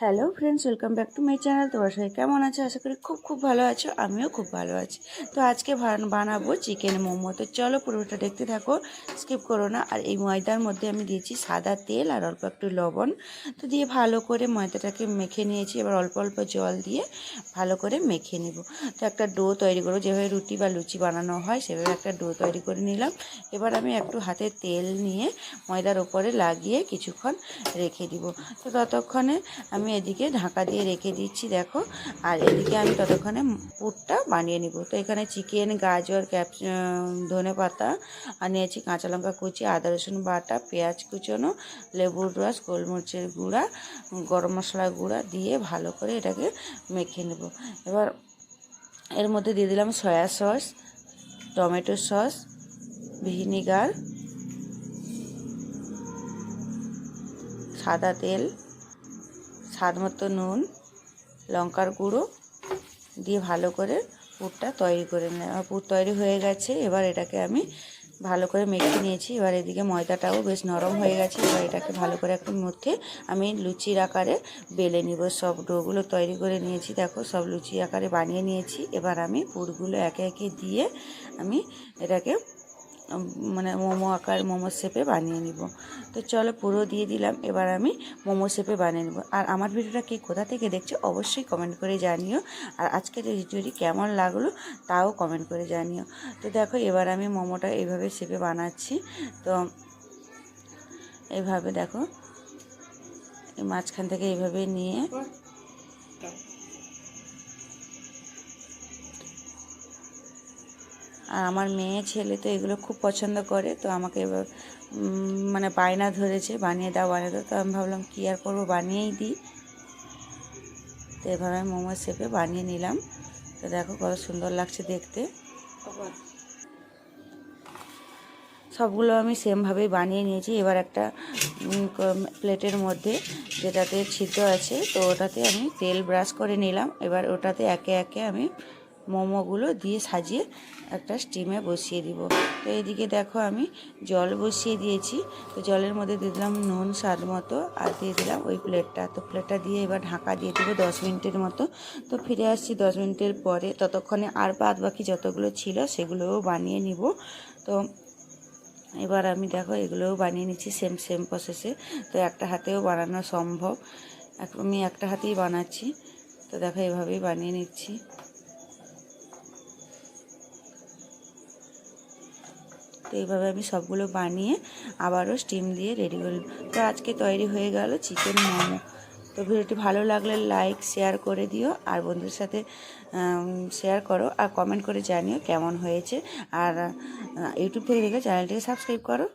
Hello friends, welcome back to my channel. তোমার সবাই কেমন আছো? আশা করি খুব ভালো আছো। আমিও খুব ভালো আছি। তো আজকে বানাবো চিকেন মোমো। তো চলো পুরোটা দেখতে থাকো, স্কিপ করো না। আর এই ময়দার মধ্যে আমি দিয়েছি সাদা তেল আর অল্প একটু লবণ। তো দিয়ে ভালো করে ময়দাটাকে মেখে নিয়েছি। এবার অল্প অল্প জল দিয়ে ভালো করে মেখে নিব। তো একটা ডো তৈরি করবো, যেভাবে রুটি বা লুচি বানানো হয় সেভাবে একটা ডো তৈরি করে নিলাম। এবার আমি একটু হাতে তেল নিয়ে ময়দার ওপরে লাগিয়ে কিছুক্ষণ রেখে দিব। তো ততক্ষণে আমি এদিকে ঢাকা দিয়ে রেখে দিচ্ছি, দেখো। আর এদিকে আমি ততক্ষণে পুরটা বানিয়ে নিব। তো এখানে চিকেন, গাজর, ধনে পাতা আর নিয়েছি, কাঁচা লঙ্কা কুচি, আদা রসুন বাটা, পেঁয়াজ কুচনো, লেবুর রস, গোলমরিচের গুঁড়া, গরম মশলার গুঁড়া দিয়ে ভালো করে এটাকে মেখে নেব। এবার এর মধ্যে দিয়ে দিলাম soya sauce, tomato sauce, vinegar, সাদা তেল, স্বাদ মতো নুন, লঙ্কার গুঁড়ো দিয়ে ভালো করে পুরটা তৈরি করে নিলাম। পুর তৈরি হয়ে গেছে। এবার এটাকে আমি ভালো করে মেখে নিয়েছি। এবার এদিকে ময়দাটাও বেশ নরম হয়ে গেছে। এবার এটাকে ভালো করে একটু মধ্যে আমি লুচির আকারে বেলে নিব। সব ডোগুলো তৈরি করে নিয়েছি, দেখো সব লুচি আকারে বানিয়ে নিয়েছি। এবার আমি পুরগুলো একে একে দিয়ে আমি এটাকে মানে মোমো শেপে বানিয়ে নিব। তো চলো পুরো দিয়ে দিলাম। এবার আমি মোমো শেপে বানিয়ে নেব। আর আমার ভিডিওটা কে কোথা থেকে দেখছো অবশ্যই কমেন্ট করে জানিও। আর আজকের ভিডিওটি কেমন লাগলো তাও কমেন্ট করে জানিও। তো দেখো এবার আমি মোমোটা এইভাবে শেপে বানাচ্ছি। তো এইভাবে দেখো, এই মাঝখান থেকে এইভাবে নিয়ে আর আমার মেয়ে ছেলে তো এগুলো খুব পছন্দ করে। তো আমাকে এবার মানে বায়না ধরেছে বানিয়ে দাও বানিয়ে দাও। তো আমি ভাবলাম কী আর করবো, বানিয়েই দিই। তো এভাবে আমি মোমো শেপে বানিয়ে নিলাম। তো দেখো কত সুন্দর লাগছে দেখতে। সবগুলো আমি সেমভাবেই বানিয়ে নিয়েছি। এবার একটা প্লেটের মধ্যে যেটাতে ছিদ্র আছে, তো ওটাতে আমি তেল ব্রাশ করে নিলাম। এবার ওটাতে একে একে আমি মোমোগুলো দিয়ে সাজিয়ে একটা স্টিমে বসিয়ে দিব। তো এইদিকে দেখো আমি জল বসিয়ে দিয়েছি। তো জলের মধ্যে দিয়ে দিলাম নুন স্বাদ মতো আর দিয়ে দিলাম ওই প্লেটটা। তো প্লেটটা দিয়ে এবার ঢাকা দিয়ে দেবো 10 মিনিটের মতো। তো ফিরে আসছি 10 মিনিটের পরে। ততক্ষণে আর বাদ বাকি যতগুলো ছিল সেগুলোও বানিয়ে নিব। তো এবার আমি দেখো এগুলোও বানিয়ে নিচ্ছি সেম প্রসেসে। তো একটা হাতেও বানানো সম্ভব, আমি একটা হাতেই বানাচ্ছি। তো দেখো এভাবেই বানিয়ে নিচ্ছি। তো এইভাবে আমি সবগুলো বানিয়ে আবারও স্টিম দিয়ে রেডি করি। তো আজকে তৈরি হয়ে গেল চিকেন মোমো। তো ভিডিওটি ভালো লাগলে লাইক শেয়ার করে দিও, আর বন্ধুদের সাথে শেয়ার করো, আর কমেন্ট করে জানিও কেমন হয়েছে। আর ইউটিউব থেকে দেখে চ্যানেলটিকে সাবস্ক্রাইব করো।